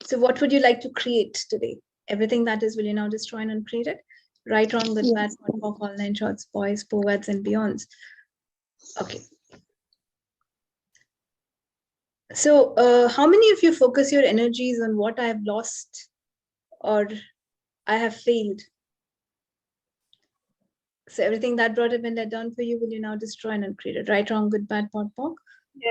So what would you like to create today? Everything that is, will you now destroy and uncreate it? Right, wrong, good, bad, POD, POC, all nine shorts, boys, poets, and beyonds. Okay. So how many of you focus your energies on what I have lost or I have failed? So everything that brought up and that done for you, will you now destroy and uncreate it? Right, wrong, good, bad, POD, POC,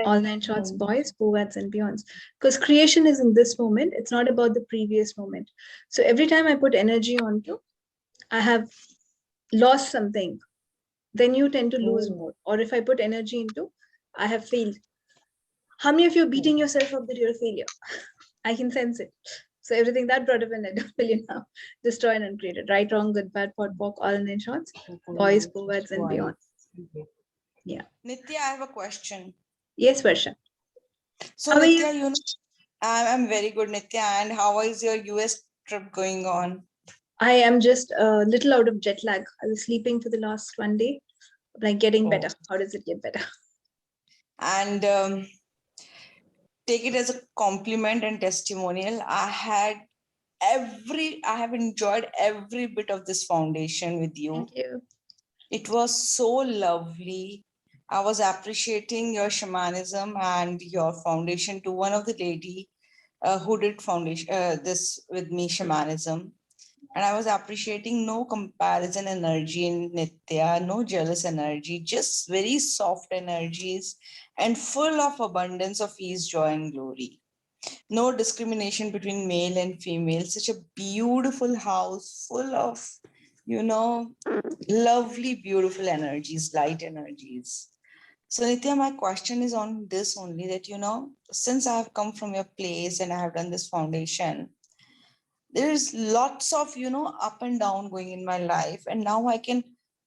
all nine shorts, boys, poets, and beyonds. Because creation is in this moment. It's not about the previous moment. So every time I put energy onto, I have lost something, then you tend to lose more. Or if I put energy into, I have failed. How many of you are beating yourself up that you're a failure? I can sense it. So everything that brought up in it, will you now destroy and uncreate it? Right, wrong, good, bad, POD, POC, all nine shorts, boys, poets, and beyond. Yeah. Nithya, I have a question. Yes, Varsha. So, How are Nithya, you? I'm very good, Nithya. And how is your US trip going on? I am just a little out of jet lag. I was sleeping for the last one day, but I'm getting better. How does it get better? And take it as a compliment and testimonial. I have enjoyed every bit of this foundation with you. Thank you. It was so lovely. I was appreciating your shamanism and your foundation to one of the lady who did foundation this with me, shamanism. And I was appreciating no comparison energy in Nithya, no jealous energy, just very soft energies and full of abundance of ease, joy, and glory. No discrimination between male and female. Such a beautiful house full of, lovely, beautiful energies, light energies. So, Nithya, my question is on this only that, since I have come from your place and I have done this foundation, there's lots of, up and down going in my life. And now I can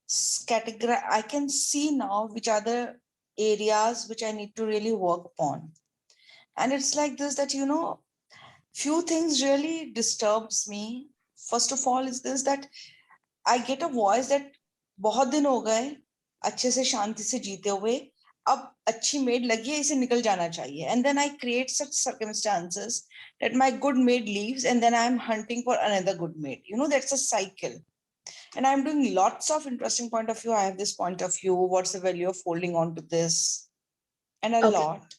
categorize, I can see now which are the areas which I need to really work upon. And it's like this that, few things really disturbs me. First of all, is this that I get a voice that बहुत दिन हो गए अच्छे से शांति से जीते हुए अब अच्छी मेड लगी है इसे निकल जाना चाहिए and then I create such circumstances that my good maid leaves and then I'm hunting for another good maid. That's a cycle. And I'm doing lots of interesting point of view. I have this point of view. What's the value of holding on to this? And a lot.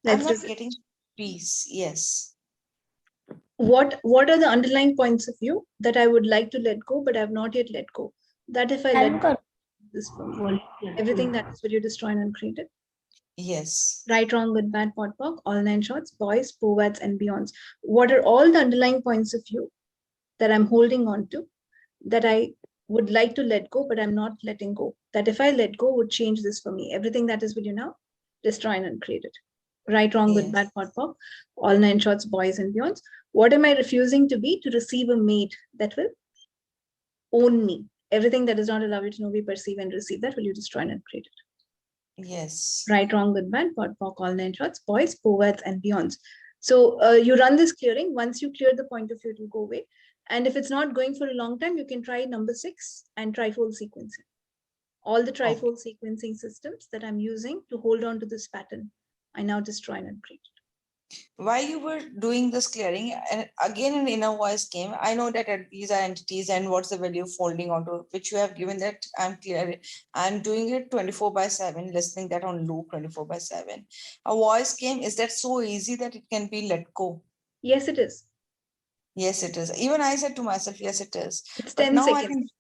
I'm not getting peace. Yes. What are the underlying points of view that I would like to let go, but I have not yet let go? That if I let go, this for me, everything that is will you destroy and uncreate it? Yes. Right, wrong, good, bad, POD, POC, all nine shorts, boys, poets, and beyonds. What are all the underlying points of view that I'm holding on to that I would like to let go, but I'm not letting go? That if I let go would change this for me. Everything that is will you now destroy and uncreate it. Right, wrong, good, bad, POD, POC, all nine shorts, boys, and beyonds. What am I refusing to be to receive a mate that will own me? Everything that does not allow you to know, be, perceive, and receive, that will you destroy and uncreate it. Yes. Right, wrong, good, bad, POD, POC, all nine shorts, boys, poets, and beyonds. So you run this clearing. Once you clear the point of view, it will go away. And if it's not going for a long time, you can try number 6 and trifold sequencing. All the trifold sequencing systems that I'm using to hold on to this pattern, I now destroy and uncreate it. While you were doing this clearing, and again an inner voice came. I know that these are entities and what's the value of holding on to, which you have given that I'm clear. I'm doing it 24/7, listening that on loop 24/7. A voice came, is that so easy that it can be let go? Yes, it is. Yes, it is. Even I said to myself, yes, it is. It's But 10 now seconds.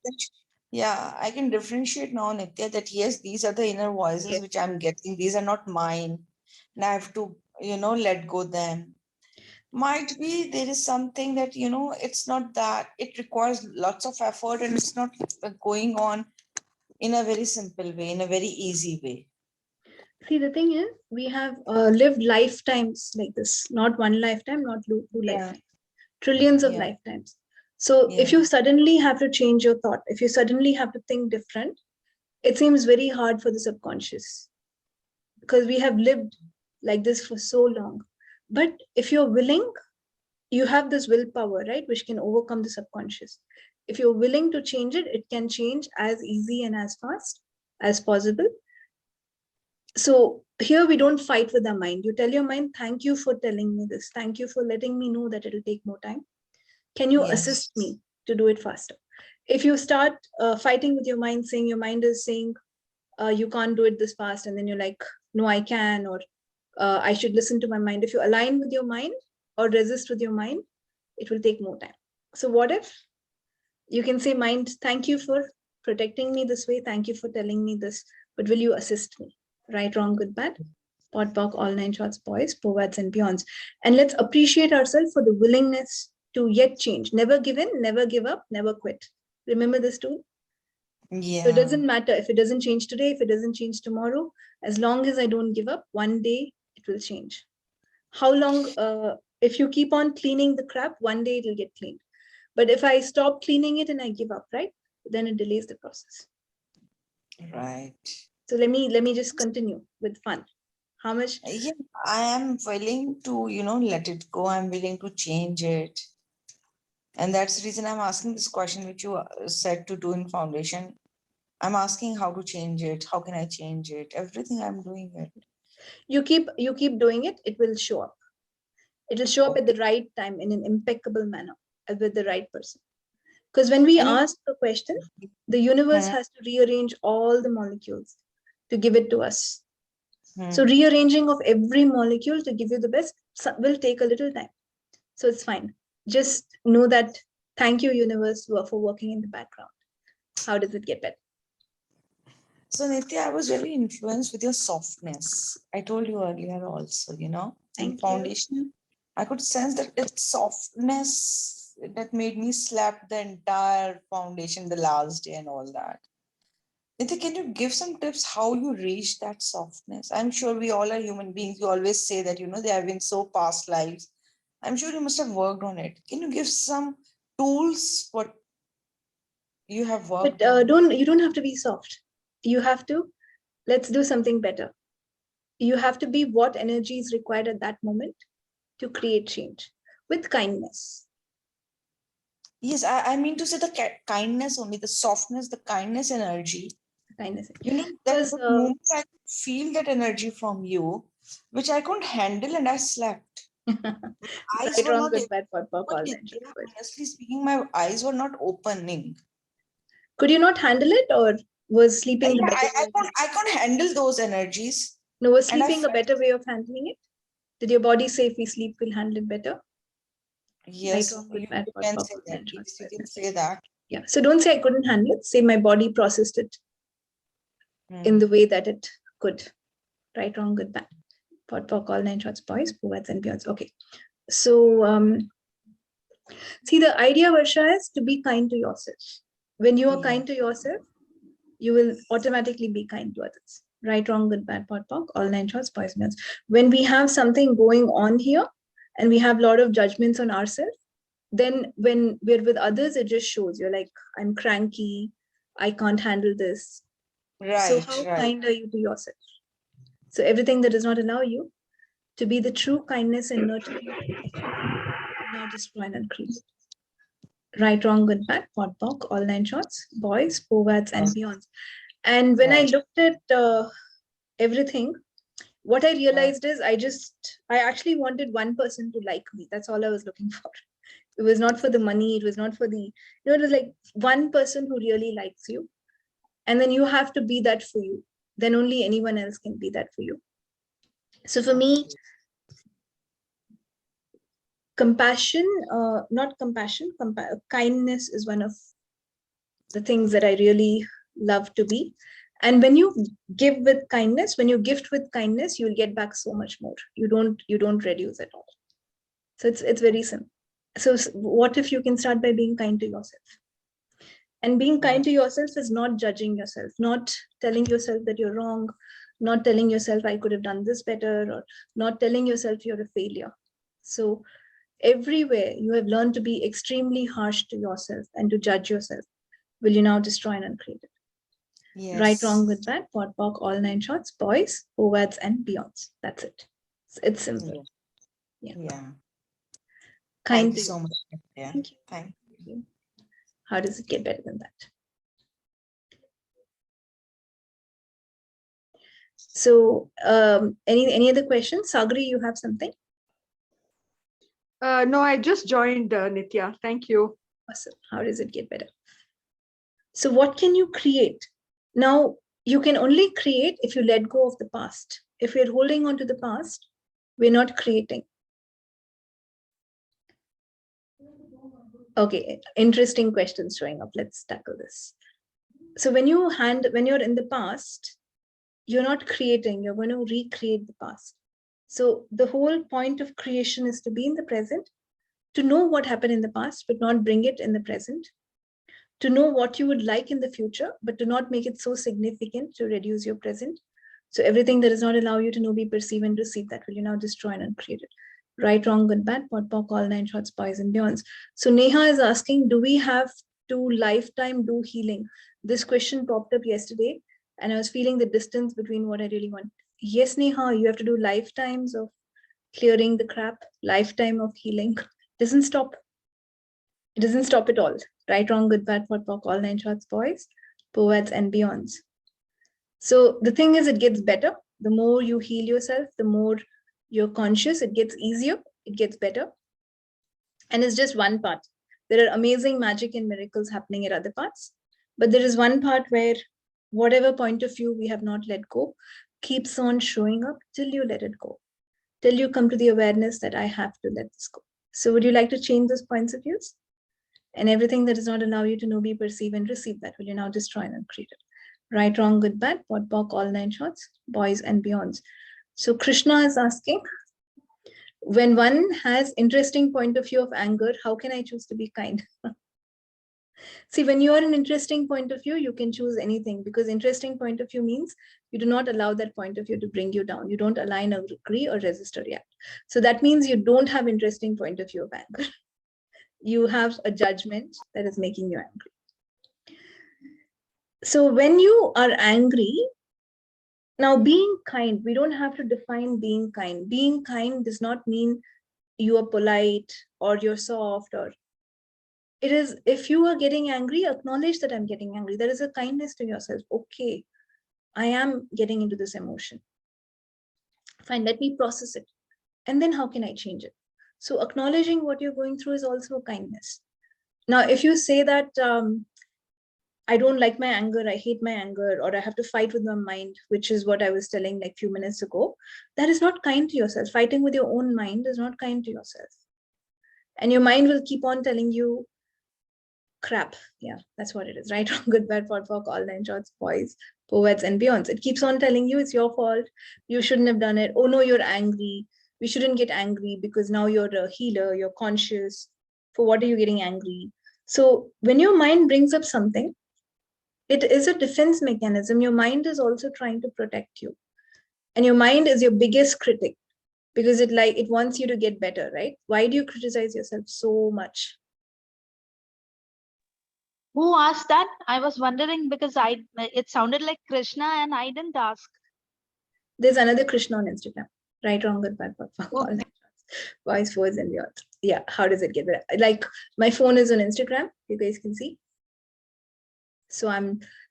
I can differentiate now, Nithya, that yes, these are the inner voices which I'm getting. These are not mine. And I have to, let go them. Might be there is something that, it's not that. It requires lots of effort and it's not going on in a very simple way, in a very easy way. See, the thing is, we have lived lifetimes like this, not one lifetime, not two lifetimes, trillions of lifetimes. So if you suddenly have to change your thought, if you suddenly have to think different, it seems very hard for the subconscious because we have lived like this for so long. But if you're willing, you have this willpower, right, which can overcome the subconscious. If you're willing to change it, it can change as easy and as fast as possible. So here we don't fight with our mind. You tell your mind, thank you for telling me this. Thank you for letting me know that it'll take more time. Can you assist me to do it faster? If you start fighting with your mind, saying your mind is saying, you can't do it this fast, and then you're like, no, I can, or I should listen to my mind. If you align with your mind or resist with your mind, it will take more time. So what if you can say, mind, thank you for protecting me this way. Thank you for telling me this, but will you assist me? Right, wrong, good, bad, pot, pock, all nine shorts, boys, poets, and beyonds. And let's appreciate ourselves for the willingness to yet change. Never give in, never give up, never quit. Remember this tool? Yeah. So it doesn't matter if it doesn't change today, if it doesn't change tomorrow, as long as I don't give up, one day it will change. How long, if you keep on cleaning the crap, one day it will get cleaned. But if I stop cleaning it and I give up, right, then it delays the process. Right. So let me just continue with fun. How much? Yeah, I am willing to, let it go. I'm willing to change it. And that's the reason I'm asking this question, which you said to do in foundation. I'm asking how to change it. How can I change it? Everything I'm doing it. You keep doing it, it will show up. It will show up at the right time in an impeccable manner with the right person. Because when we ask the question, the universe has to rearrange all the molecules to give it to us. So rearranging of every molecule to give you the best will take a little time. So it's fine. Just know that, thank you, universe, for working in the background. How does it get better? So Nithya, I was very influenced with your softness. I told you earlier also, in foundation, I could sense that it's softness that made me slap the entire foundation the last day and all that. Nithya, can you give some tips how you reach that softness? I'm sure we all are human beings. You always say that, they have been so past lives. I'm sure you must have worked on it. Can you give some tools what you have worked on? You don't have to be soft. You have to, let's do something better. You have to be what energy is required at that moment to create change with kindness. Yes, I mean to say the kindness only, the softness, the kindness energy. Kindness. That moment I feel that energy from you, which I couldn't handle, and I slept. Eyes were not honestly speaking, my eyes were not opening. Could you not handle it, or was sleeping? I can't handle those energies. No, was sleeping a better way of handling it? Did your body say if we sleep, we'll handle it better? Yes, you can say that. Yes, you can say that. Yeah. So don't say I couldn't handle it. Say my body processed it in the way that it could. Right, wrong, good, bad. Pot, pock, all nine shorts, boys, poets, and beyonds. Okay. So see, the idea, Varsha, is to be kind to yourself. When you are kind to yourself, you will automatically be kind to others. Right, wrong, good, bad, pot, pock, all nine shorts, boys, beyonds. When we have something going on here and we have a lot of judgments on ourselves, then when we're with others, it just shows you're like, I'm cranky, I can't handle this. Right. So how kind are you to yourself? So everything that does not allow you to be the true kindness and nurture, now destroy and uncreate. Right, wrong, good, bad, pot, pock, all nine shorts, boys, povats, and beyonds. And when I looked at everything, what I realized is I actually wanted one person to like me. That's all I was looking for. It was not for the money. It was not for the, it was like one person who really likes you. And then you have to be that for you. Then only anyone else can be that for you. So for me, compassion, not compassion, kindness is one of the things that I really love to be. And when you give with kindness, when you gift with kindness, you'll get back so much more. You don't reduce at all. So it's very simple. So what if you can start by being kind to yourself? And being kind to yourself is not judging yourself, not telling yourself that you're wrong, not telling yourself I could have done this better, or not telling yourself you're a failure. So everywhere you have learned to be extremely harsh to yourself and to judge yourself, will you now destroy and uncreate it? Yes. Right, wrong, good, bad, pot, pock, all nine shorts, boys, povats, and beyonds. That's it. It's simple. Yeah. Kind Thank you so much. Yeah. Thank you. How does it get better than that? So any other questions? Sagri, you have something? No, I just joined, Nithya. Thank you. Awesome. How does it get better? So what can you create? Now, you can only create if you let go of the past. If we're holding on to the past, we're not creating. Okay, interesting questions showing up. Let's tackle this. So when you're in the past, you're not creating, you're going to recreate the past. So the whole point of creation is to be in the present, to know what happened in the past, but not bring it in the present, to know what you would like in the future, but to not make it so significant to reduce your present. So everything that does not allow you to know, be, perceive, and receive, that will you now destroy and uncreate it. Right, wrong, good, bad, pot, pock, all nine shorts, boys and beyonds. So Neha is asking, do we have to lifetime do healing? This question popped up yesterday, and I was feeling the distance between what I really want. Yes, Neha, you have to do lifetimes of clearing the crap, lifetime of healing. Doesn't stop. It doesn't stop at all. Right, wrong, good, bad, pot, pock, all nine shorts, boys, poets, and beyonds. So the thing is, it gets better. The more you heal yourself, the more you're conscious, it gets easier, it gets better. And it's just one part. There are amazing magic and miracles happening at other parts. But there is one part where whatever point of view we have not let go keeps on showing up till you let it go, till you come to the awareness that I have to let this go. So would you like to change those points of views? And everything that does not allow you to know, be, perceive, and receive, that will you now destroy and uncreate it. Right, wrong, good, bad, pot, pock, all nine shorts, boys and beyonds. So Krishna is asking, when one has interesting point of view of anger, how can I choose to be kind? See, when you are an interesting point of view, you can choose anything, because interesting point of view means you do not allow that point of view to bring you down. You don't align, agree, or resist or react. So that means you don't have interesting point of view of anger. You have a judgment that is making you angry. So when you are angry, now being kind, we don't have to define being kind. Being kind does not mean you are polite or you're soft, or it is, if you are getting angry, acknowledge that I'm getting angry. There is a kindness to yourself. Okay, I am getting into this emotion. Fine, let me process it. And then how can I change it? So acknowledging what you're going through is also a kindness. Now, if you say that, I don't like my anger, I hate my anger, or I have to fight with my mind, which is what I was telling like a few minutes ago, that is not kind to yourself. Fighting with your own mind is not kind to yourself. And your mind will keep on telling you crap. Yeah, that's what it is. Right, wrong, good, bad, pot, pock, all nine shorts, boys, poets, and beyonds. It keeps on telling you it's your fault. You shouldn't have done it. Oh no, you're angry. We shouldn't get angry because now you're a healer, you're conscious. For what are you getting angry? So when your mind brings up something, it is a defense mechanism. Your mind is also trying to protect you. And your mind is your biggest critic, because it wants you to get better, right? Why do you criticize yourself so much? Who asked that? I was wondering, because it sounded like Krishna and I didn't ask. There's another Krishna on Instagram. Right, wrong, good, bad, all nine shorts, boys, words, and beyond. Yeah, how does it get better? Like, my phone is on Instagram, you guys can see. So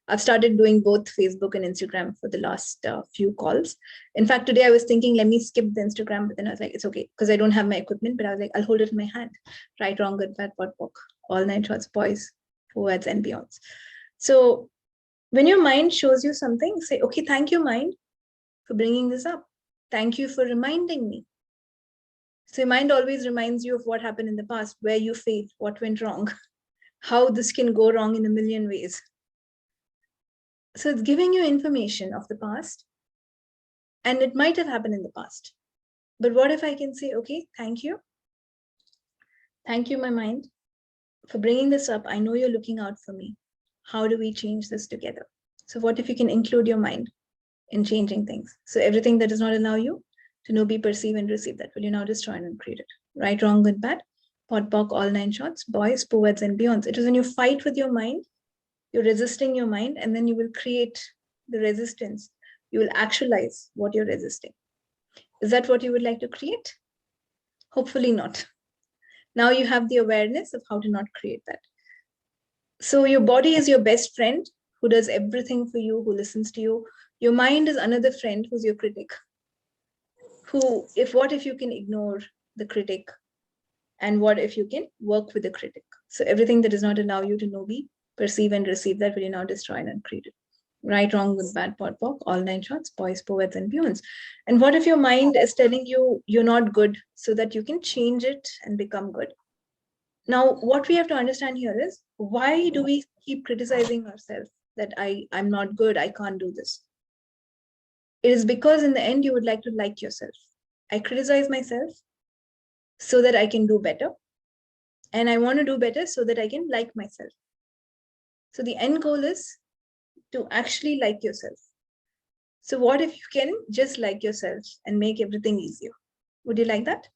I've started doing both Facebook and Instagram for the last few calls. In fact, today I was thinking, let me skip the Instagram, but then I was like, it's okay, because I don't have my equipment, but I was like, I'll hold it in my hand. Right, wrong, good, bad, pot, pock, all nine shorts, boys, words, and beyonds. So when your mind shows you something, say, okay, thank you, mind, for bringing this up. Thank you for reminding me. So your mind always reminds you of what happened in the past, where you failed, what went wrong, how this can go wrong in a million ways. So it's giving you information of the past, and it might have happened in the past. But what if I can say, okay, thank you. Thank you, my mind, for bringing this up. I know you're looking out for me. How do we change this together? So what if you can include your mind in changing things? So everything that does not allow you to know, be, perceive, and receive, that will you now destroy and uncreate it. Right, wrong, good, bad, pot, pock, all nine shorts, boys, poets, and beyonds. It is when you fight with your mind, you're resisting your mind, and then you will create the resistance. You will actualize what you're resisting. Is that what you would like to create? Hopefully not. Now you have the awareness of how to not create that. So your body is your best friend, who does everything for you, who listens to you. Your mind is another friend who's your critic. What if you can ignore the critic? And what if you can work with the critic? So everything that does not allow you to know, be, perceive, and receive, that will you now destroy and uncreate it. Right, wrong, good, bad, pot, pock, all 9 shots, boys, poets, and beyonds. And what if your mind is telling you you're not good, so that you can change it and become good? Now, what we have to understand here is, why do we keep criticizing ourselves that I'm not good, I can't do this? It is because in the end, you would like to like yourself. I criticize myself so that I can do better. And I want to do better so that I can like myself. So the end goal is to actually like yourself. So what if you can just like yourself and make everything easier? Would you like that?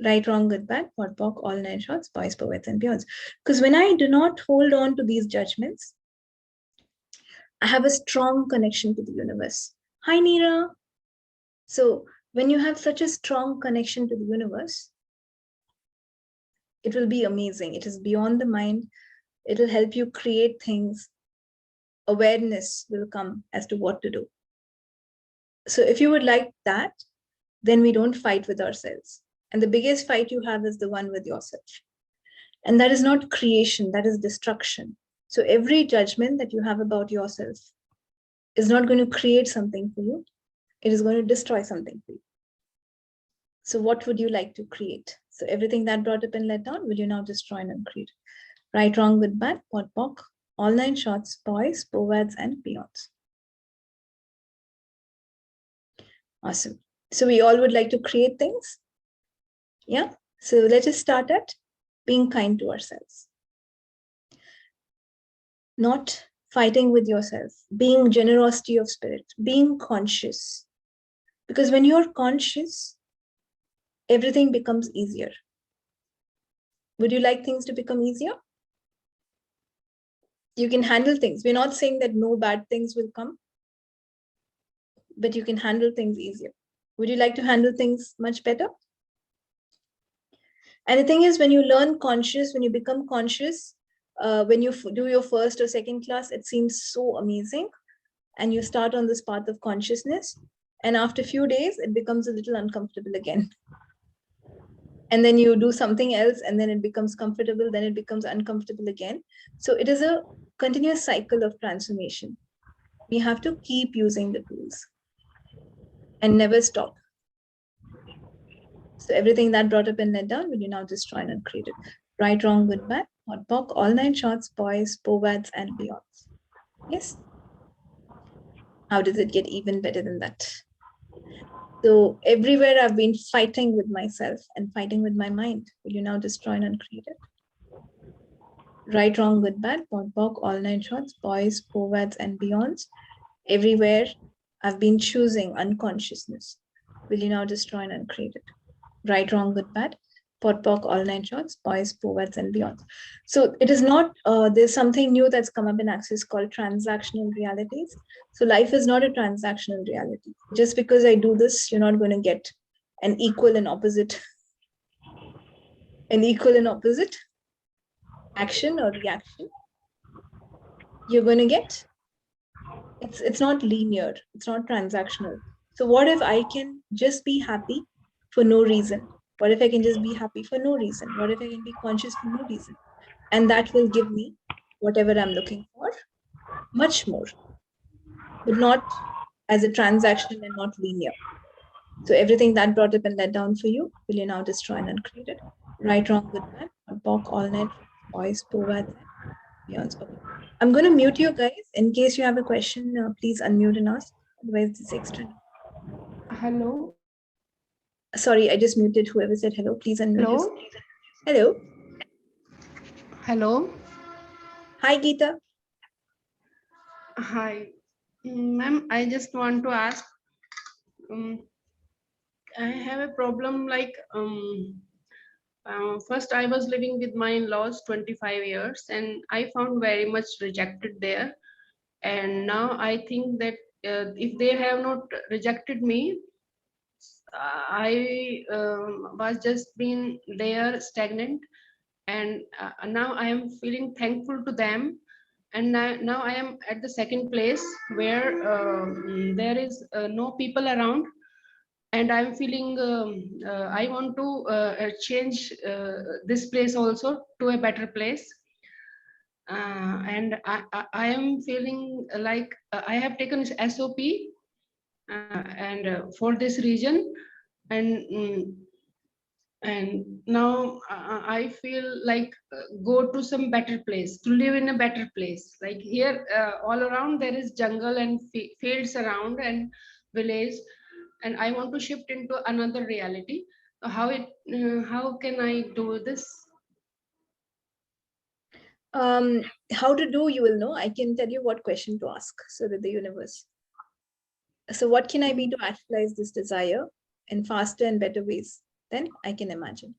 Right, wrong, good, bad, pot, pock, all 9 shots, boys, poets, and beyonds. Because when I do not hold on to these judgments, I have a strong connection to the universe. Hi, Neera. So when you have such a strong connection to the universe, it will be amazing. It is beyond the mind. It will help you create things. Awareness will come as to what to do. So if you would like that, then we don't fight with ourselves. And the biggest fight you have is the one with yourself. And that is not creation, that is destruction. So every judgment that you have about yourself is not going to create something for you. It is going to destroy something for you. So what would you like to create? So everything that brought up and let down, will you now destroy and uncreate? Right, wrong, good, bad, pot, pock, all 9 shots, boys, poets, and beyonds. Awesome. So we all would like to create things. Yeah. So let us start at being kind to ourselves. Not fighting with yourself, being generosity of spirit, being conscious. Because when you're conscious, everything becomes easier. Would you like things to become easier? You can handle things. We're not saying that no bad things will come, but you can handle things easier. Would you like to handle things much better? And the thing is, when you learn conscious, when you become conscious, when you do your first or second class, it seems so amazing. And you start on this path of consciousness. And after a few days, it becomes a little uncomfortable again. And then you do something else, and then it becomes comfortable, then it becomes uncomfortable again. So it is a continuous cycle of transformation. We have to keep using the tools and never stop. So everything that brought up and let down, will you now destroy and uncreate it? Right, wrong, good, bad, hot pock, all 9 shots, boys, powads, and beyonds. Yes. How does it get even better than that? So everywhere I've been fighting with myself and fighting with my mind, will you now destroy and uncreate it? Right, wrong, good, bad, pot, pock, all 9 shots, boys, powads, and beyonds. Everywhere I've been choosing unconsciousness, will you now destroy and uncreate it? Right, wrong, good, bad, pot, pock, all 9 shots, boys, poets, and beyond. So it is not, there's something new that's come up in Access called transactional realities. So life is not a transactional reality. Just because I do this, you're not going to get an equal and opposite action or reaction. You're going to get, it's not linear, it's not transactional. So what if I can just be happy for no reason? What if I can just be happy for no reason? What if I can be conscious for no reason? And that will give me whatever I'm looking for, much more, but not as a transaction and not linear. So everything that brought up and let down for you, will you now destroy and uncreate it? Right, wrong, good, bad, pock, all night, boys, powads, beyond. Okay. I'm going to mute you guys. In case you have a question, please unmute and ask. Otherwise, it's extra. Hello. Sorry, I just muted whoever said hello. Please unmute. Hello. Hello. Hello. Hi, Geeta. Hi, ma'am. I just want to ask. I have a problem. Like, first I was living with my in-laws 25 years, and I found very much rejected there. And now I think that if they have not rejected me, I was just being there stagnant, and now I am feeling thankful to them. And now I am at the second place where there is no people around, and I'm feeling I want to change this place also to a better place. And I am feeling like I have taken SOP and for this region, and and now I feel like go to some better place, to live in a better place. Like here, all around there is jungle and fields around and village, and I want to shift into another reality. How can I do this? How to do, you will know. I can tell you what question to ask so that the universe. So what can I be to actualize this desire in faster and better ways than I can imagine?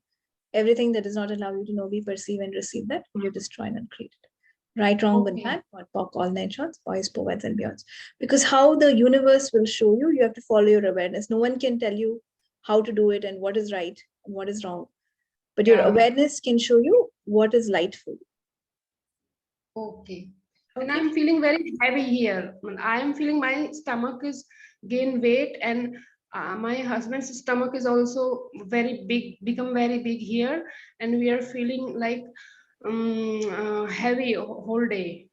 Everything that does not allow you to know, be, perceive, and receive that, will you destroy and uncreate it? Right, wrong, good, bad, POD, POC, all 9 shots, boys, poets, and beyonds. Because how the universe will show you, you have to follow your awareness. No one can tell you how to do it and what is right and what is wrong. But your awareness can show you what is light for you. Okay. And I'm feeling very heavy here. I am feeling my stomach is gain weight, and my husband's stomach is also very big, become very big here, and we are feeling like heavy whole day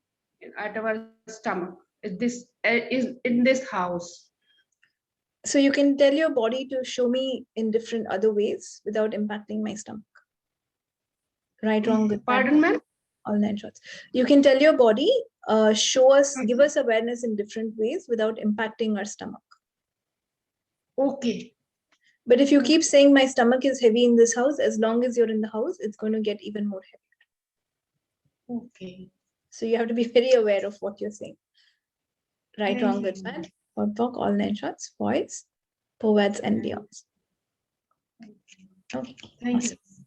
at our stomach. This is in this house. So you can tell your body to show me in different other ways without impacting my stomach. Right, wrong, good, bad. Pardon, ma'am? All 9 shots. You can tell your body, show us, give us awareness in different ways without impacting our stomach. Okay. But if you keep saying my stomach is heavy in this house, as long as you're in the house, it's going to get even more heavy. Okay. So you have to be very aware of what you're saying. Right, Thank wrong, you. good, bad. POD, POC, all 9 shots, boys, poets, and beyonds. Okay. Thank Awesome. you.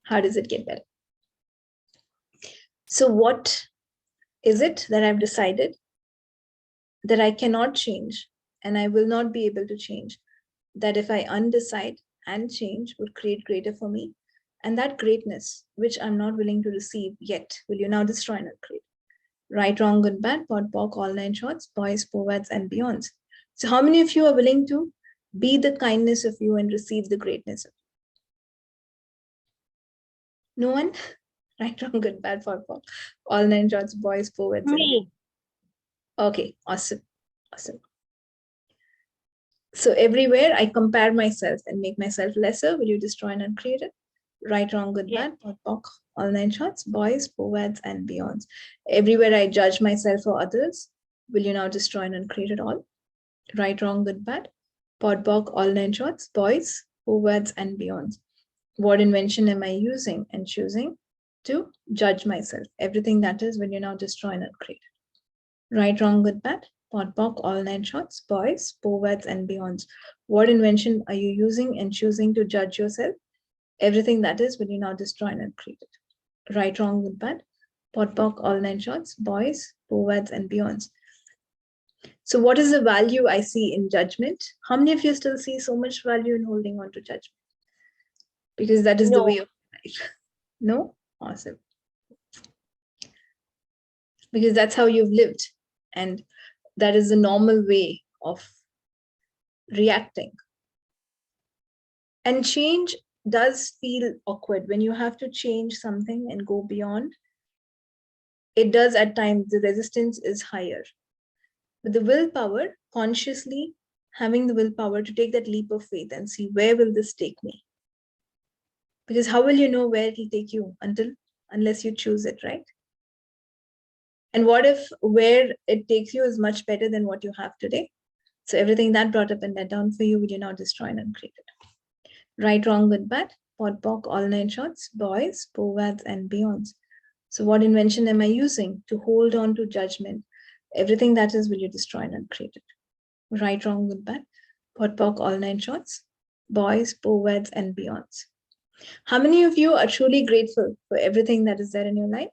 How does it get better? So what is it that I've decided that I cannot change and I will not be able to change, that if I undecide and change would create greater for me? And that greatness, which I'm not willing to receive yet, will you now destroy and create? Right, wrong, good, bad, POD, POC, all 9 shots, boys, poets, and beyonds. So how many of you are willing to be the kindness of you and receive the greatness of you? No one? Right, wrong, good, bad, POD, POC, all 9 shots, boys, poets, Me. Okay, awesome. Awesome. So everywhere I compare myself and make myself lesser, will you destroy and uncreate it? Right, wrong, good, bad, POD, POC, all 9 shots, boys, poets, and beyonds. Everywhere I judge myself or others, will you now destroy and uncreate it all? Right, wrong, good, bad, POD, POC, all 9 shots, boys, poets, and beyonds. What invention am I using and choosing to judge myself? Everything that is, will you now destroy and uncreate it? Right, wrong, good, bad, POD, POC, all 9 shots, boys, poets, and beyonds. What invention are you using and choosing to judge yourself? Everything that is, will you now destroy and uncreate it? Right, wrong, good, bad, POD, POC, all 9 shots, boys, poets, and beyonds. So what is the value I see in judgment? How many of you still see so much value in holding on to judgment? Because that is the way of life. No? Awesome. Because that's how you've lived. And that is the normal way of reacting. And change does feel awkward when you have to change something and go beyond. It does at times, the resistance is higher. But the willpower, consciously having the willpower to take that leap of faith and see, where will this take me? Because how will you know where it will take you unless you choose it, right? And what if where it takes you is much better than what you have today? So everything that brought up and that down for you, will you now destroy and uncreate it? Right, wrong, good, bad, POD, POC, all 9 shots, boys, poets, and beyonds. So what invention am I using to hold on to judgment? Everything that is, will you destroy and uncreate it? Right, wrong, good, bad, POD, POC, all 9 shots, boys, poets, and beyonds. How many of you are truly grateful for everything that is there in your life?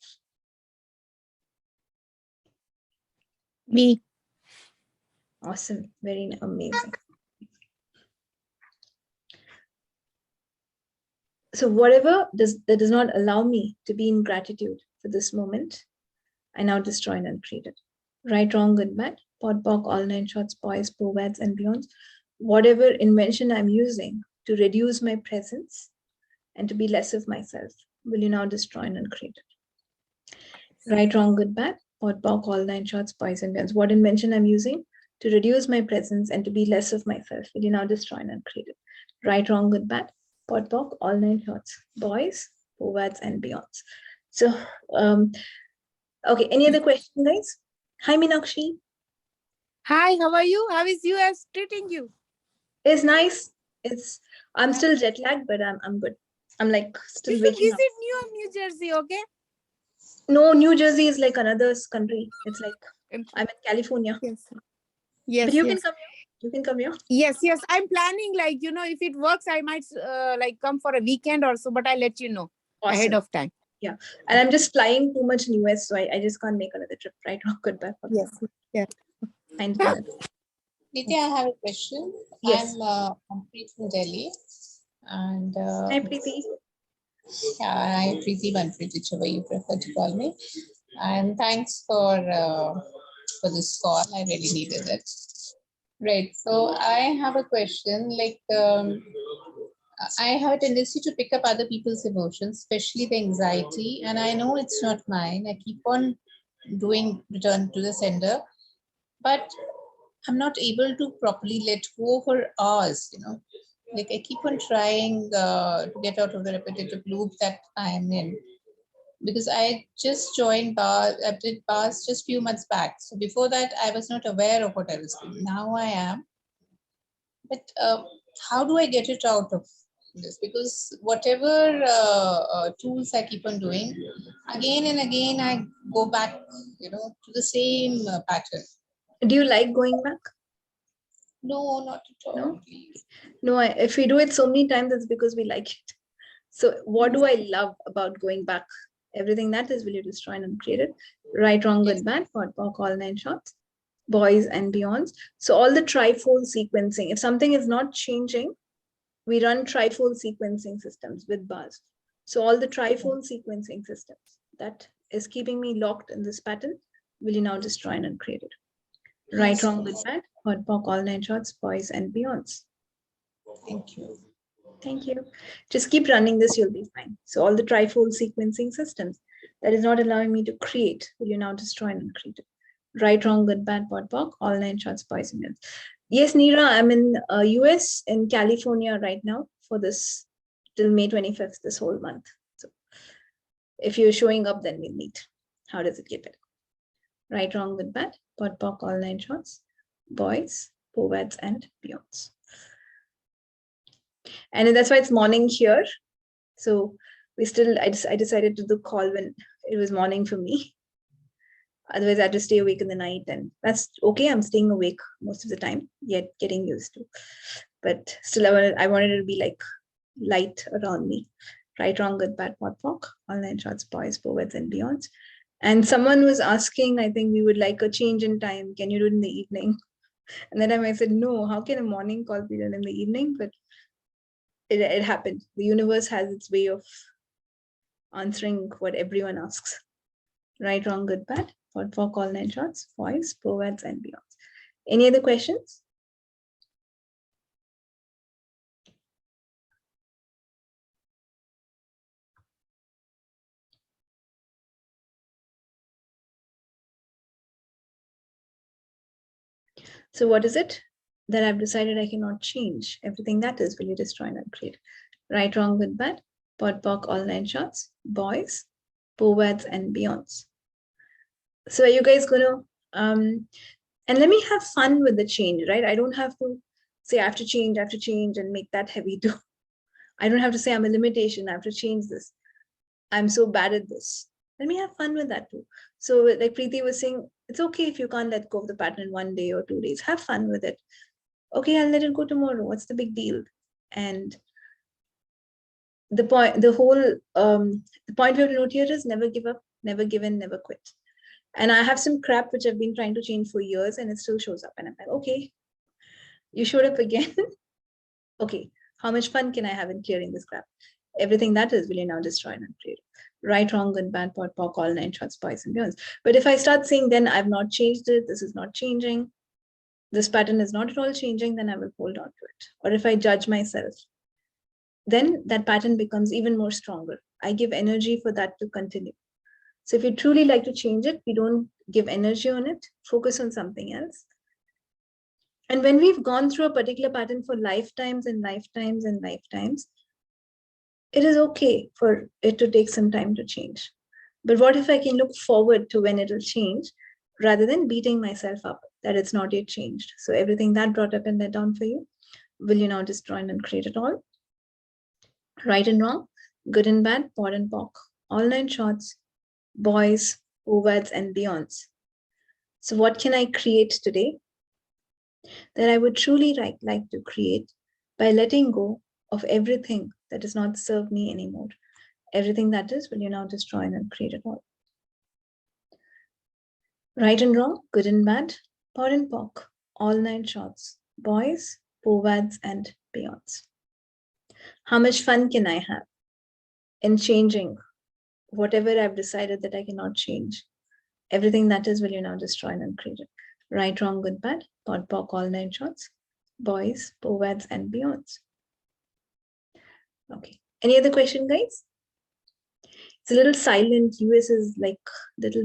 Me. Awesome. Very amazing. So whatever that does not allow me to be in gratitude for this moment, I now destroy and uncreate it. Right, wrong, good, bad, pot, pock, all nine shorts, boys, poets, and beyonds. Whatever invention I'm using to reduce my presence and to be less of myself, will you now destroy and uncreate it? Right, wrong, good, bad, pot, pock, all nine shorts, boys, and beyonds. What invention I'm using to reduce my presence and to be less of myself, will you now destroy and uncreate it? Right, wrong, good, bad, pot, pock, all nine shorts, boys, poets, and beyonds. So, okay, any other question, guys? Hi, Meenakshi. Hi, how are you? How is US treating you? It's nice. I'm still jet lagged, but I'm good. I'm like still You should waking up. visit New Jersey, okay? No, New Jersey is like another country. It's like I'm in California. Yes. Yes. But you yes. can come here. You can come here. Yes, yes. I'm planning, like, if it works, I might like come for a weekend or so, but I'll let you know ahead of time. Yeah. And I'm just flying too much in US, so I just can't make another trip, right? Oh, goodbye. Yes. Yeah. Nithya, I have a question. Yes. I'm Preeti from Delhi. And Hi, Preeti. hi, Preeti, Manpreet, whichever you prefer to call me. And thanks for this call. I really needed it. Right. So I have a question. Like, I have a tendency to pick up other people's emotions, especially the anxiety. And I know it's not mine. I keep on doing return to the sender, but I'm not able to properly let go for hours, Like I keep on trying to get out of the repetitive loop that I am in. Because I just joined bars, I did bars just few months back. So before that, I was not aware of what I was doing. Now I am. But how do I get it out of this? Because whatever tools I keep on doing, again and again, I go back, to the same pattern. Do you like going back? No, not at all. No? No, if we do it so many times, it's because we like it. So what do I love about going back? Everything that is, will you destroy and uncreate it? Right, wrong, good, bad, pot, pock, all nine shots, boys and beyonds. So all the trifold sequencing, if something is not changing, we run trifold sequencing systems with bars. So all the trifold sequencing systems that is keeping me locked in this pattern, will you now destroy and uncreate it? Right, wrong, good, bad, pot, pock, all nine shots, boys and beyonds. Thank you. Thank you. Just keep running this, you'll be fine. So all the trifold sequencing systems that is not allowing me to create, will you now destroy and uncreate it? Right, wrong, good, bad, pot, pock, all nine shots, boys and beyonds. Yes, Neera, I'm in US, in California right now for this till May 25th, this whole month. So if you're showing up, then we'll meet. How does it get better? Right, wrong, good, bad, pot, pock, all nine shots, boys, poets, and beyonds. And that's why it's morning here. So I decided to do the call when it was morning for me. Otherwise I had to stay awake in the night, and that's okay. I'm staying awake most of the time, yet getting used to. But still I wanted it to be like light around me. Right, wrong, good, bad, pot, pock, all nine shots, boys, poets, and beyonds. And someone was asking, I think we would like a change in time. Can you do it in the evening? And then I said, no, how can a morning call be done in the evening? But it happened. The universe has its way of answering what everyone asks. Right, wrong, good, bad, pot, pock, all nine shots, boys, poets, and beyonds. Any other questions? So what is it that I've decided I cannot change? Everything that is, will you destroy and uncreate? Right, wrong, good, bad, pot, pock, all nine shots, boys, poets, and beyonds. So are you guys gonna and let me have fun with the change, right? I don't have to say I have to change and make that heavy too. I don't have to say I'm a limitation, I have to change this. I'm so bad at this. Let me have fun with that too. So like Preeti was saying, it's okay if you can't let go of the pattern in 1 day or 2 days. Have fun with it. Okay, I'll let it go tomorrow. What's the big deal? And the point we have to note here is never give up, never give in, never quit. And I have some crap which I've been trying to change for years, and it still shows up. And I'm like, okay, you showed up again. Okay, how much fun can I have in clearing this crap? Everything that is, will you now destroy and uncreate? Right, wrong, good, bad, pot, pock, all nine shorts, boys and beyonds. But if I start saying, then I've not changed it, this is not changing, this pattern is not at all changing, then I will hold on to it. Or if I judge myself, then that pattern becomes even more stronger. I give energy for that to continue. So if you truly like to change it, we don't give energy on it, focus on something else. And when we've gone through a particular pattern for lifetimes and lifetimes and lifetimes, it is okay for it to take some time to change. But what if I can look forward to when it'll change rather than beating myself up that it's not yet changed? So everything that brought up and let down for you, will you now destroy and uncreate it all? Right and wrong, good and bad, pot and pock, all nine shorts, boys, ovads, and beyonds. So what can I create today that I would truly like to create by letting go of everything that does not serve me anymore? Everything that is, will you now destroy and uncreate it all? Right and wrong, good and bad, pot and pock, all nine shorts, boys, ovads, and beyonds. How much fun can I have in changing whatever I've decided that I cannot change? Everything that is, will you now destroy and uncreate it? Right, wrong, good, bad, pot, pock, all nine shorts, boys, ovads, and beyonds. Okay. Any other question, guys? It's a little silent. US is like little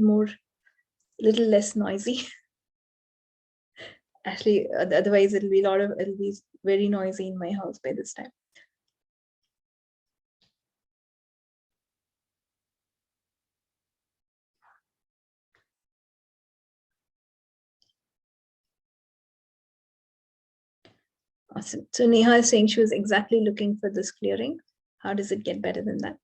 less noisy. Actually, otherwise it'll be very noisy in my house by this time. Awesome. So Neha is saying she was exactly looking for this clearing. How does it get better than that?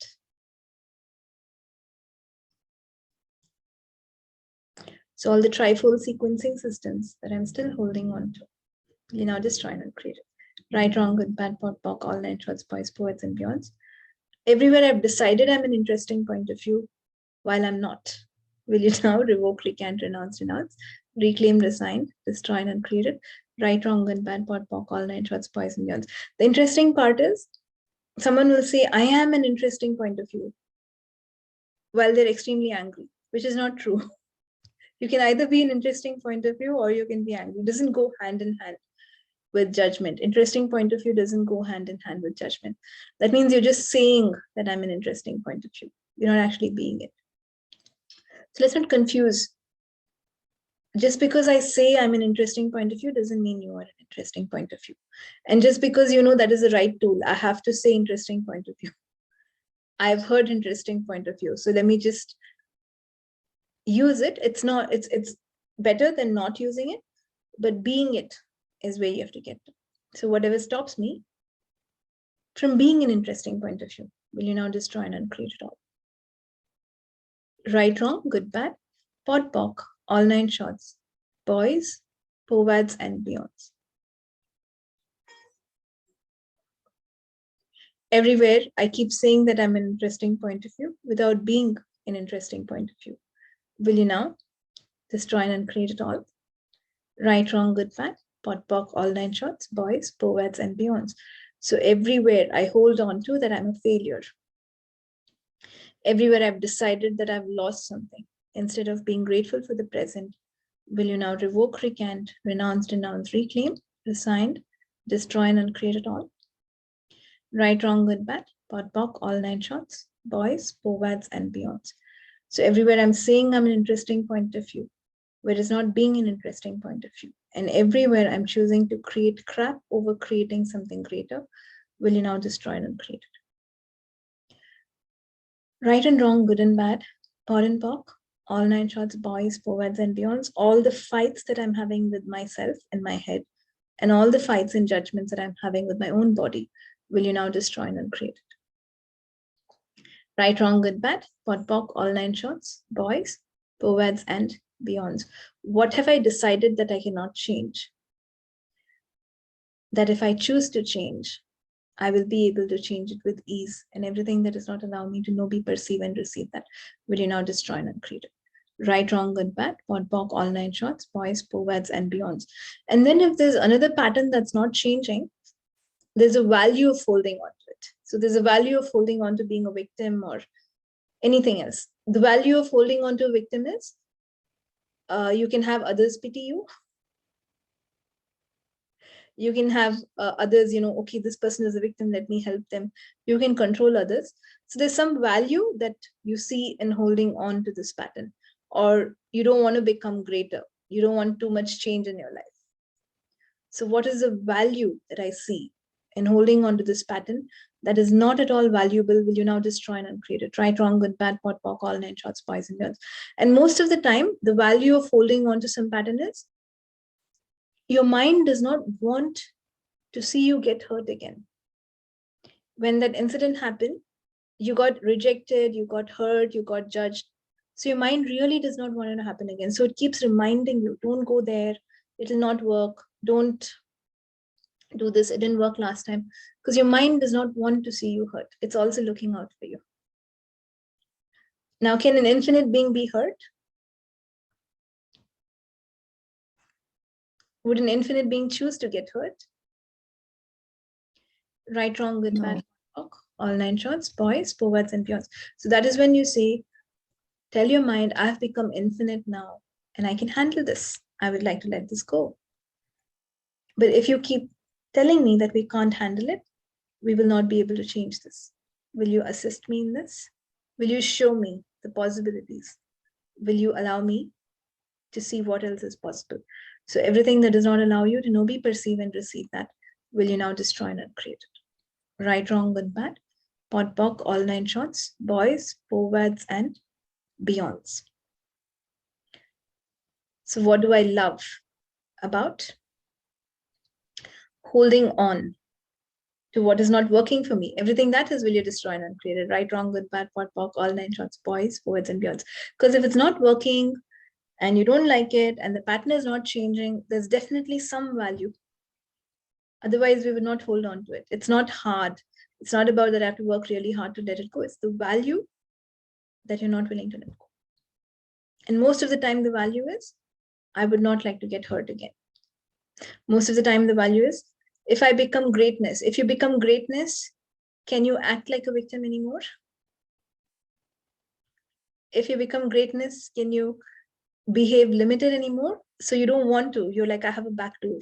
So all the trifold sequencing systems that I'm still holding on to, you now just try and create it. Right, wrong, good, bad, pot, pock, all nine shorts, boys, poets, and beyonds. Everywhere I've decided I'm an interesting point of view while I'm not. Will you now revoke, recant, renounce, reclaim, resign, destroy, and uncreate it? Right, wrong, good, bad, pot, pock, all nine shorts, boys, and beyonds. The interesting part is someone will say, I am an interesting point of view while they're extremely angry, which is not true. You can either be an interesting point of view or you can be angry. It doesn't go hand in hand with judgment. Interesting point of view doesn't go hand in hand with judgment. That means you're just saying that I'm an interesting point of view. You're not actually being it. So let's not confuse. Just because I say I'm an interesting point of view doesn't mean you are an interesting point of view. And just because you know that is the right tool, I have to say interesting point of view. I've heard interesting point of view. So let me just use it. It's better than not using it, but being it is where you have to get to. So whatever stops me from being an interesting point of view, will you now destroy and uncreate it all? Right, wrong, good, bad, pot, pock, all nine shorts, boys, povads, and beyonds. Everywhere I keep saying that I'm an interesting point of view without being an interesting point of view. Will you now destroy and uncreate it all? Right, wrong, good, bad, pot, pock, all nine shorts, boys, povads, and beyonds. So everywhere I hold on to that I'm a failure. Everywhere I've decided that I've lost something. Instead of being grateful for the present, will you now revoke, recant, renounce, denounce, reclaim, resign, destroy, and uncreate it all? Right, wrong, good, bad, pot, pock, all nine shorts, boys, povads, and beyonds. So everywhere I'm saying I'm an interesting point of view, where it's not being an interesting point of view. And everywhere I'm choosing to create crap over creating something greater, will you now destroy and uncreate it? Right and wrong, good and bad, pot and pock, all nine shorts, boys, povads, and beyonds, all the fights that I'm having with myself and my head, and all the fights and judgments that I'm having with my own body, will you now destroy and uncreate it? Right, wrong, good, bad, pot, pock, all nine shorts, boys, povads, and beyonds. What have I decided that I cannot change? That if I choose to change, I will be able to change it with ease, and everything that does not allow me to know, be, perceive, and receive that, will you now destroy and uncreate it? Right, wrong, good, bad, pot, pock, all nine shorts, boys, povads, and beyonds. And then if there's another pattern that's not changing, there's a value of holding on to it. So there's a value of holding on to being a victim or anything else. The value of holding on to a victim is you can have others pity you. You can have others, okay, this person is a victim, let me help them. You can control others. So there's some value that you see in holding on to this pattern, or you don't want to become greater. You don't want too much change in your life. So what is the value that I see in holding on to this pattern that is not at all valuable? Will you now destroy and uncreate it? Right, wrong, good, bad, pot, pock, all 9 shots, boys and girls. And most of the time, the value of holding on to some pattern is your mind does not want to see you get hurt again. When that incident happened, you got rejected, you got hurt, you got judged. So your mind really does not want it to happen again. So it keeps reminding you, don't go there, it'll not work, don't do this, it didn't work last time. Because your mind does not want to see you hurt. It's also looking out for you. Now, can an infinite being be hurt? Would an infinite being choose to get hurt? Right, wrong, good, bad, all 9 shots, boys, poets, and peons. So that is when you say, tell your mind, I've become infinite now, and I can handle this. I would like to let this go. But if you keep telling me that we can't handle it, we will not be able to change this. Will you assist me in this? Will you show me the possibilities? Will you allow me to see what else is possible? So everything that does not allow you to know, be, perceive, and receive that, will you now destroy and uncreate it? Right, wrong, good, bad, pot, pock, all 9 shots, boys, poets, and beyonds. So what do I love about holding on to what is not working for me? Everything that is, will you destroy and uncreate it? Right, wrong, good, bad, pot, pock, all 9 shots, boys, poets, and beyonds. Because if it's not working and you don't like it and the pattern is not changing, there's definitely some value. Otherwise, we would not hold on to it. It's not hard. It's not about that I have to work really hard to let it go. It's the value that you're not willing to let go. And most of the time, the value is, I would not like to get hurt again. Most of the time, the value is, if I become greatness, if you become greatness, can you act like a victim anymore? If you become greatness, can you behave limited anymore? So you don't want to. You're like, I have a back door.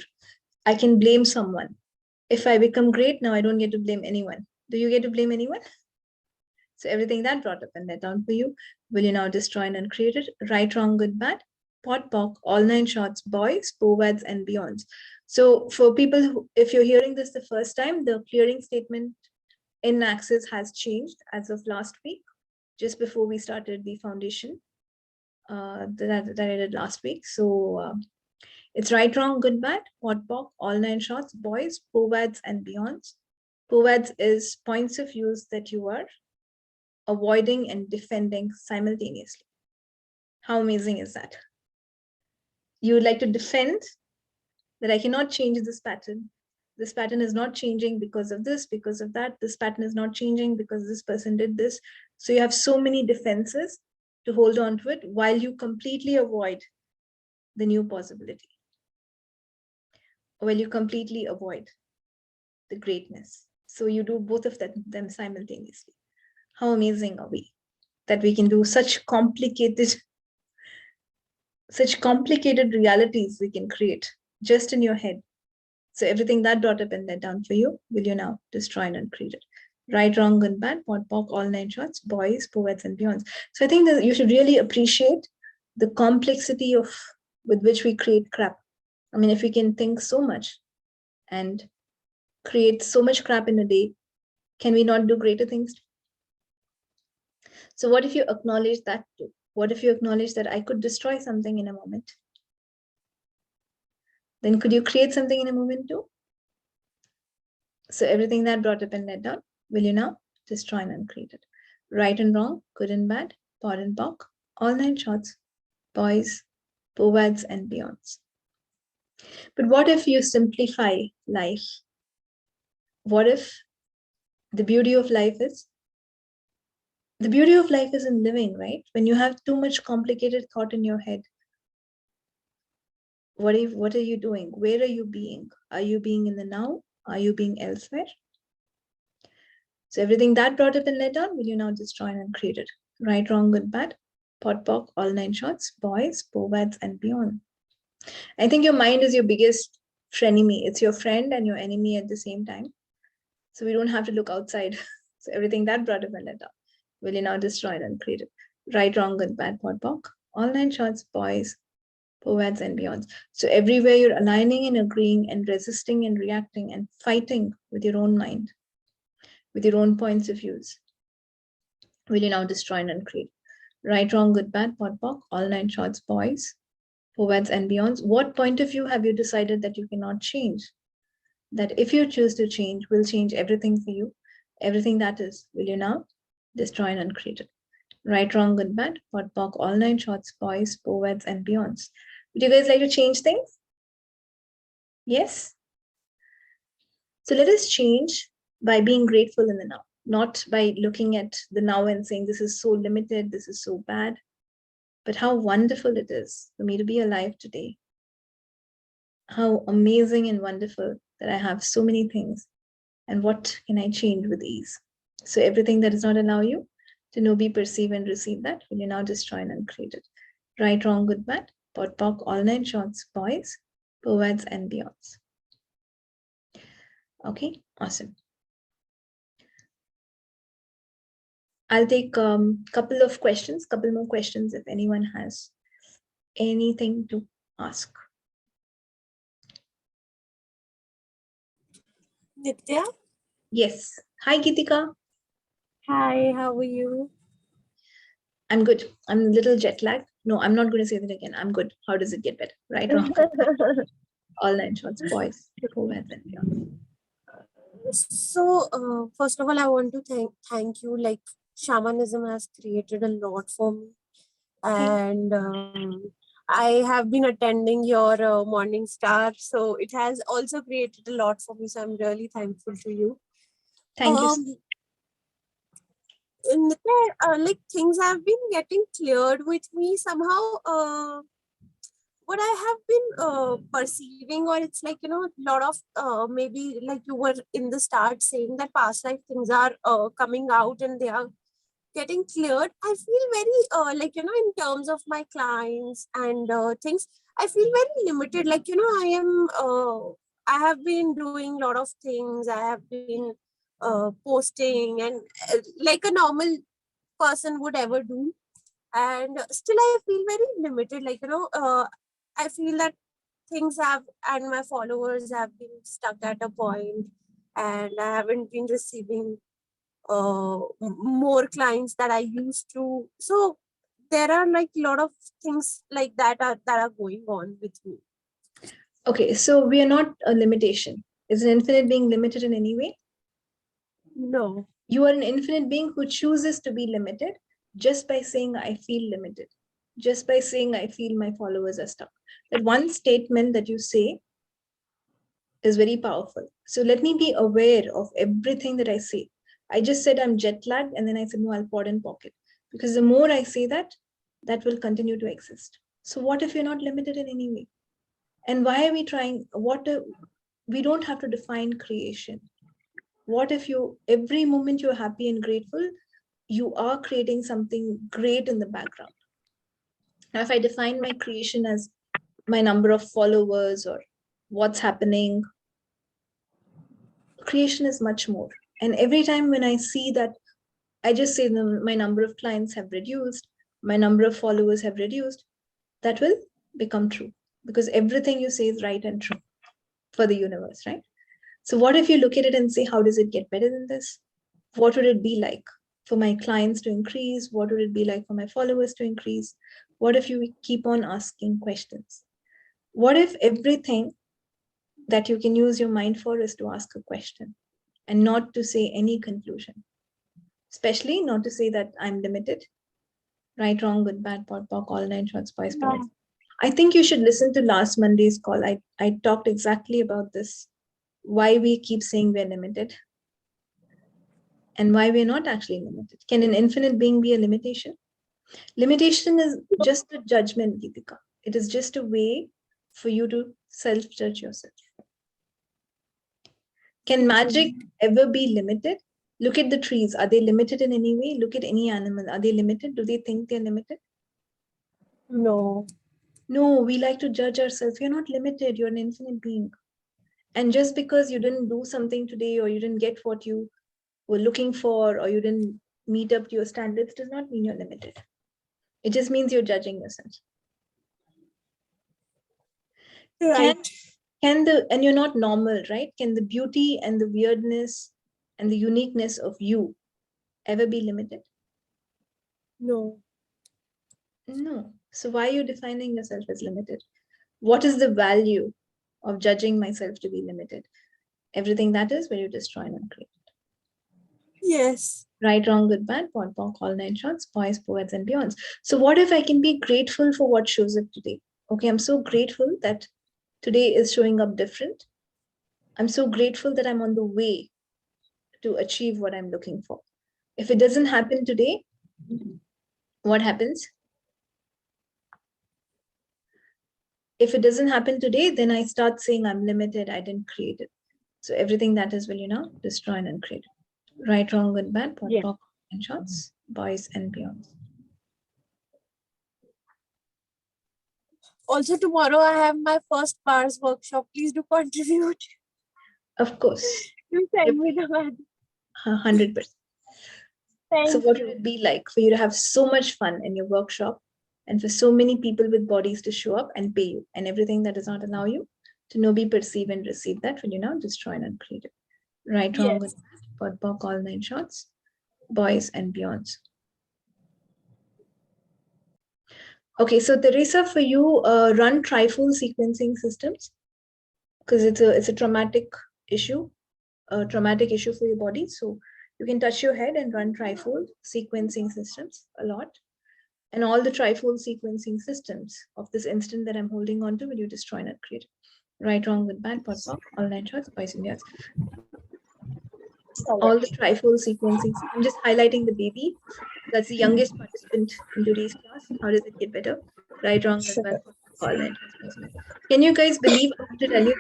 I can blame someone. If I become great, now I don't get to blame anyone. Do you get to blame anyone? So everything that brought up and let down for you, will you now destroy and uncreate it? Right, wrong, good, bad, pot, pock, all 9 shots, boys, poets, and beyonds. So for people who, if you're hearing this the first time, the clearing statement in Access has changed as of last week, just before we started the foundation that I did last week. So it's right, wrong, good, bad, pot, pock, all 9 shots, boys, poets, and beyonds. Poets is points of views that you are avoiding and defending simultaneously. How amazing is that? You would like to defend that I cannot change this pattern. This pattern is not changing because of this, because of that. This pattern is not changing because this person did this. So you have so many defenses to hold on to it while you completely avoid the new possibility. While you completely avoid the greatness. So you do both of them simultaneously. How amazing are we that we can do such complicated realities we can create just in your head. So everything that brought up and let down for you, will you now destroy and uncreate it? Right, wrong, good, bad, pot, pock, all 9 shots, boys, poets, and beyonds. So I think that you should really appreciate the complexity with which we create crap. I mean, if we can think so much and create so much crap in a day, can we not do greater things? So what if you acknowledge that too? What if you acknowledge that I could destroy something in a moment? Then could you create something in a moment too? So everything that brought up and let down, will you now destroy and uncreate it? Right and wrong, good and bad, pot and pock, all 9 shots, boys, poets, and beyonds. But what if you simplify life? What if the beauty of life is in living, right? When you have too much complicated thought in your head, what are you doing? Where are you being? Are you being in the now? Are you being elsewhere? So everything that brought up and let down, will you now destroy and uncreate it? Right, wrong, good, bad, pot, pock, all 9 shots, boys, poets, and beyond. I think your mind is your biggest frenemy. It's your friend and your enemy at the same time. So we don't have to look outside. So everything that brought up and let down, will you now destroy and uncreate it? Right, wrong, good, bad, pot, pock, all 9 shots, boys, poets, and beyond. So everywhere you're aligning and agreeing and resisting and reacting and fighting with your own mind, with your own points of views, will you now destroy and uncreate? Right, wrong, good, bad, pot, pock, all 9 shots, boys, poets, and beyonds. What point of view have you decided that you cannot change? That if you choose to change, will change everything for you. Everything that is, will you now destroy and uncreate it? Right, wrong, good, bad, pot, pock, all 9 shots, boys, poets, and beyonds. Would you guys like to change things? Yes? So let us change by being grateful in the now, not by looking at the now and saying, this is so limited, this is so bad, but how wonderful it is for me to be alive today. How amazing and wonderful that I have so many things, and what can I change with ease? So everything that does not allow you to know, be, perceive, and receive that, will you now destroy and uncreate it? Right, wrong, good, bad, pot, pock, all 9 shots, boys, poets, and beyonds. Okay, awesome. I'll take a couple of questions, couple more questions if anyone has anything to ask. Nithya? Yes. Hi, Gitika. Hi, how are you? I'm good. I'm a little jet lagged. No, I'm not going to say that again. I'm good. How does it get better? Right, wrong? All 9 shots, boys, poets, and beyond. So, first of all, I want to thank you. Like, shamanism has created a lot for me, and I have been attending your morning star, so it has also created a lot for me. So I'm really thankful to you. Thank you. Like, things have been getting cleared with me somehow. What I have been perceiving, or it's like, a lot of maybe like you were in the start saying that past life things are coming out and they are getting cleared. I feel very like, in terms of my clients and things, I feel very limited. Like, I have been doing a lot of things. I have been posting and like a normal person would ever do. And still I feel very limited. Like, I feel that things have, and my followers have been stuck at a point, and I haven't been receiving more clients that I used to. So there are like a lot of things like that are going on with me. Okay, so we are not a limitation. Is an infinite being limited in any way? No. You are an infinite being who chooses to be limited just by saying, I feel limited. Just by saying, I feel my followers are stuck. That one statement that you say is very powerful. So let me be aware of everything that I say. I just said I'm jet lagged, and then I said, no, I'll pod and pocket. Because the more I say that, that will continue to exist. So what if you're not limited in any way? And why are we trying? We don't have to define creation. What if every moment you're happy and grateful, you are creating something great in the background? Now, if I define my creation as my number of followers or what's happening, creation is much more. And every time when I see that, I just say my number of clients have reduced, my number of followers have reduced, that will become true, because everything you say is right and true for the universe, right? So what if you look at it and say, how does it get better than this? What would it be like for my clients to increase? What would it be like for my followers to increase? What if you keep on asking questions? What if everything that you can use your mind for is to ask a question and not to say any conclusion? Especially not to say that I'm limited. Right, wrong, good, bad, pot, pock, all 9 shots, boys, poets. I think you should listen to last Monday's call. I talked exactly about this. Why we keep saying we're limited and why we're not actually limited. Can an infinite being be a limitation? Limitation is just a judgment, Geetika. It is just a way for you to self-judge yourself. Can magic ever be limited? Look at the trees. Are they limited in any way? Look at any animal. Are they limited? Do they think they're limited? No. No, we like to judge ourselves. You're not limited. You're an infinite being. And just because you didn't do something today, or you didn't get what you were looking for, or you didn't meet up to your standards, does not mean you're limited. It just means you're judging yourself. Right. And you're not normal, right? Can the beauty and the weirdness and the uniqueness of you ever be limited? No. No. So why are you defining yourself as limited? What is the value of judging myself to be limited? Everything that is where you destroy and uncreate. Yes. Right, wrong, good, bad, POD, POC, all 9 shots, boys, poets, and beyonds. So what if I can be grateful for what shows up today? Okay, I'm so grateful that today is showing up different. I'm so grateful that I'm on the way to achieve what I'm looking for. If it doesn't happen today, what happens? If it doesn't happen today, then I start saying I'm limited, I didn't create it. So everything that is will you now destroy and uncreate. Right, wrong, good, bad, POD, POC, and shots, boys and beyonds. Also, tomorrow I have my first bars workshop. Please do contribute. Of course, You send me the money. 100%. Thank So what you. would it be like for you to have so much fun in your workshop and for so many people with bodies to show up and pay you, and everything that does not allow you to know, be, perceive, and receive that will you now destroy and uncreate it. Right, wrong, Yes. POD, POC, all 9 shots, boys and beyonds. Okay, so Teresa, for you, run trifold sequencing systems because it's a traumatic issue for your body. So you can touch your head and run trifold sequencing systems a lot. And all the trifold sequencing systems of this instant that I'm holding on to will you destroy and uncreate. Right, wrong, good, bad, POD, POC, all 9 shots, boys and beyonds. All the trifold sequencing. I'm just highlighting the baby. That's the youngest participant in today's class. How does it get better? Right, wrong, good, bad, all 9 shots. Can you guys believe I have to tell you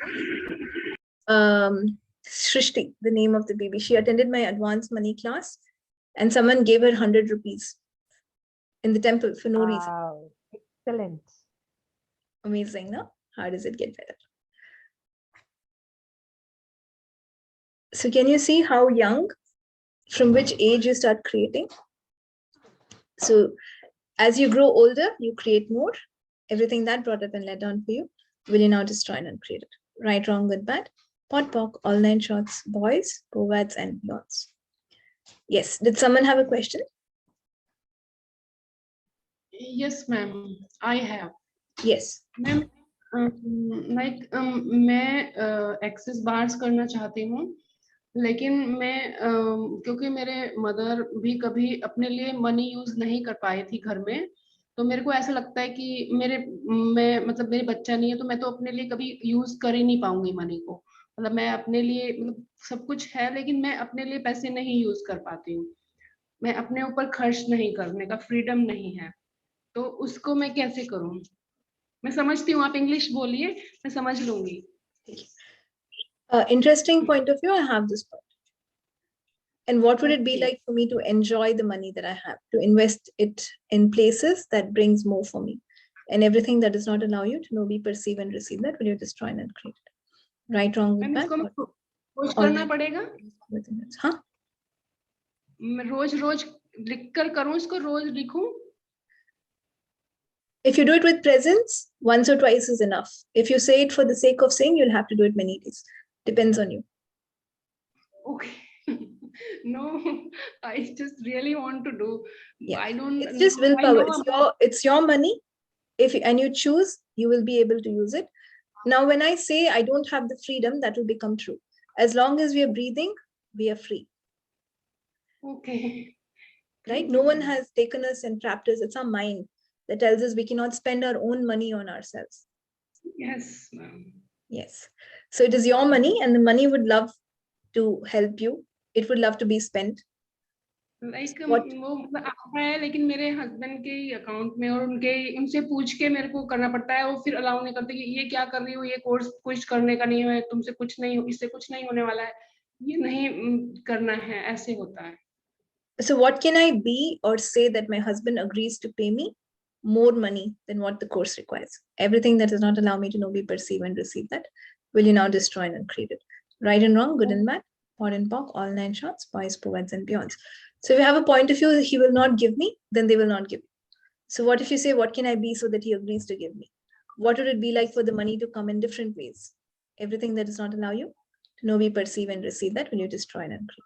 this? Shrishti, the name of the baby. She attended my advanced money class and someone gave her 100 rupees in the temple for no reason. Wow, excellent. Amazing, no? How does it get better? So can you see how young, from which age you start creating? So as you grow older, you create more. Everything that brought up and let down for you will you now destroy and uncreate it. Right, wrong, good, bad, POD, POC, all 9 shots, boys, poets, and beyonds. Yes, did someone have a question? Yes, ma'am, I have. Yes. Ma'am, मैं access bars करना चाहती हूँ, लेकिन मैं क्योंकि मेरे mother भी कभी अपने लिए मनी यूज नहीं कर पाई थी घर में, तो मेरे को ऐसा लगता है कि मैं मतलब मेरे बच्चा नहीं है तो मैं तो अपने लिए कभी यूज कर ही नहीं पाऊंगी मनी को. मतलब मैं अपने लिए मतलब सब कुछ है लेकिन मैं अपने लिए पैसे नहीं यूज कर पाती हूँ. मैं अपने ऊपर खर्च नहीं करने का फ्रीडम नहीं है, तो उसको मैं कैसे करूँ? मैं समझती हूँ, आप इंग्लिश बोलिए, मैं समझ लूंगी. Interesting point of view. I have this point. And what would it be like for me to enjoy the money that I have, to invest it in places that brings more for me, and everything that does not allow you to know, be, perceive, and receive that will you destroy and create. Right, wrong, good, bad. रोज करना पड़ेगा? हाँ. मैं रोज लिख कर करूँ इसको, रोज लिखूं? If you do it with presence, once or twice is enough. If you say it for the sake of saying, you'll have to do it many days. Depends on you. Okay. No, I just really want to do. Yeah. I don't. It's just willpower. It's your money. And you choose, you will be able to use it. Now, when I say I don't have the freedom, that will become true. As long as we are breathing, we are free. Okay. Right? No one has taken us and trapped us. It's our mind that tells us we cannot spend our own money on ourselves. Yes, ma'am. Yes. So it is your money, and the money would love to help you. It would love to be spent. Like वो है, लेकिन मेरे husband के account में और उनसे पूछ के मेरे को करना पड़ता है. वो फिर अलाउ नहीं करते कि ये क्या कर रही हो, ये कोर्स कुछ करने का नहीं है, तुमसे कुछ नहीं, इससे कुछ नहीं होने वाला है. ये नहीं करना है, ऐसे होता है. So what can I be or say that my husband agrees to pay me more money than what the course requires? Everything that does not allow me to know, be, perceive, and receive that, will you now destroy and uncreate it? Right and wrong, good and bad, pot and pock, all nine shots, boys, poets, and beyonds. So if you have a point of view that he will not give me, then they will not give you. So what if you say, what can I be so that he agrees to give me? What would it be like for the money to come in different ways? Everything that does not allow you to know, be, perceive, and receive that, will you destroy and uncreate?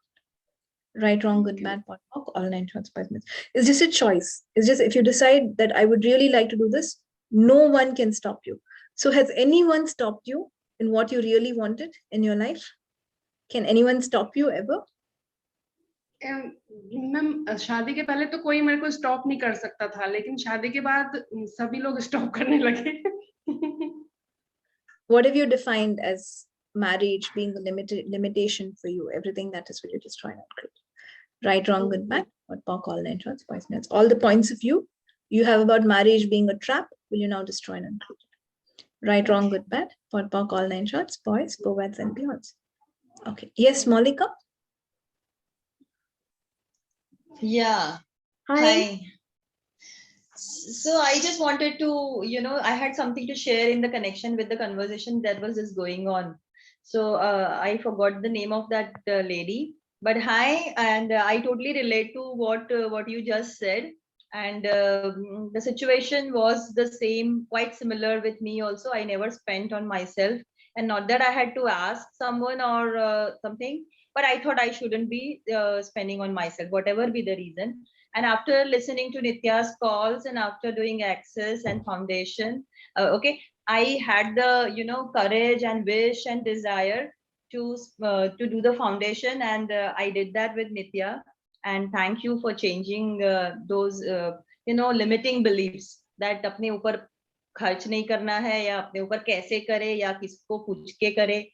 Right, wrong, good, bad, pot, pock, all nine shots, 5 minutes. It's just a choice. It's just if you decide that I would really like to do this, no one can stop you. So has anyone stopped you in what you really wanted in your life? Can anyone stop you ever? Ma'am शादी के पहले तो कोई मेरे को stop नहीं कर सकता था, लेकिन शादी के बाद सभी लोग स्टॉप करने लगे. What have you defined as marriage being a limitation for you? Everything that is, will you destroy and uncreate? Right, wrong, good, bad, what pock, all nine shots, boys, nuts. All the points of view you have about marriage being a trap, will you now destroy and uncreate? Right, wrong, good, bad, pot, pock, all nine shots, boys, poets, and beyonds. Okay. Yes, Malika? Yeah. Hi. So I just wanted to, I had something to share in the connection with the conversation that was just going on. So I forgot the name of that lady, but hi, and I totally relate to what you just said. And the situation was the same, quite similar with me also. I never spent on myself, and not that I had to ask someone or something, but I thought I shouldn't be spending on myself, whatever be the reason. And after listening to Nithya's calls and after doing access and foundation, okay, I had the courage and wish and desire to do the foundation, and I did that with Nithya. And thank you for changing those limiting beliefs that अपने ऊपर खर्च नहीं करना है या अपने ऊपर कैसे करे या किसको पूछ के करे.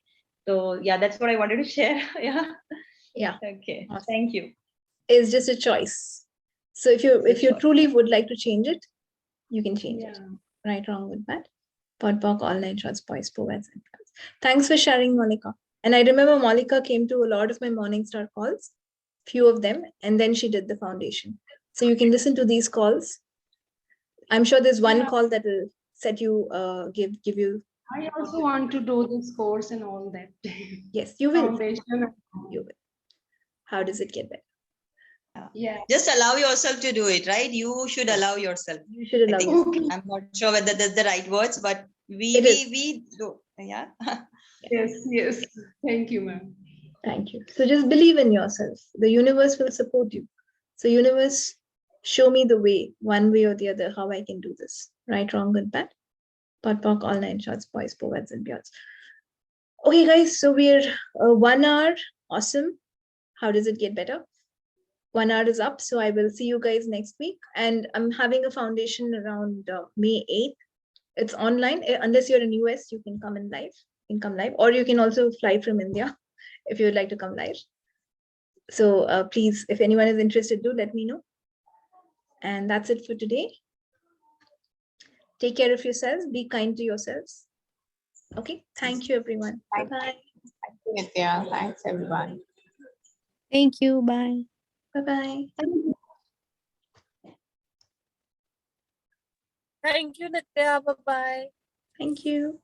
So yeah, that's what I wanted to share. Yeah. Okay. Awesome. Thank you. It's just a choice. So if you truly would like to change it, you can change it. Right, wrong, good, bad, pot, pock, all nine shots, boys, poets, and girls. Thanks for sharing, Malika. And I remember Malika came to a lot of my Morning Star calls, few of them, and then she did the foundation. So you can listen to these calls. I'm sure there's one call that will set you, give you. I also want to do this course and all that. Yes, you will. Foundation. You will. How does it get better? Yeah. Just allow yourself to do it, right? You should allow yourself. You should allow. I'm not sure whether that's the right words, but we do. Yeah. Yes. Thank you, ma'am. Thank you. So just believe in yourself. The universe will support you. So universe, show me the way, one way or the other, how I can do this. Right, wrong, good, bad. Pot, pock, all nine shots, boys, poets, and beyonds. Okay, guys. So we're 1 hour. Awesome. How does it get better? 1 hour is up. So I will see you guys next week. And I'm having a foundation around May 8th. It's online. Unless you're in US, you can come in live. You can come live. Or you can also fly from India if you would like to come live. So please, if anyone is interested, do let me know. And that's it for today. Take care of yourselves. Be kind to yourselves. Okay. Thank you, everyone. Bye-bye. Thank you, Nithya. Thanks, everyone. Thank you. Bye. Bye-bye. Thank you, Nithya. Bye-bye. Thank you.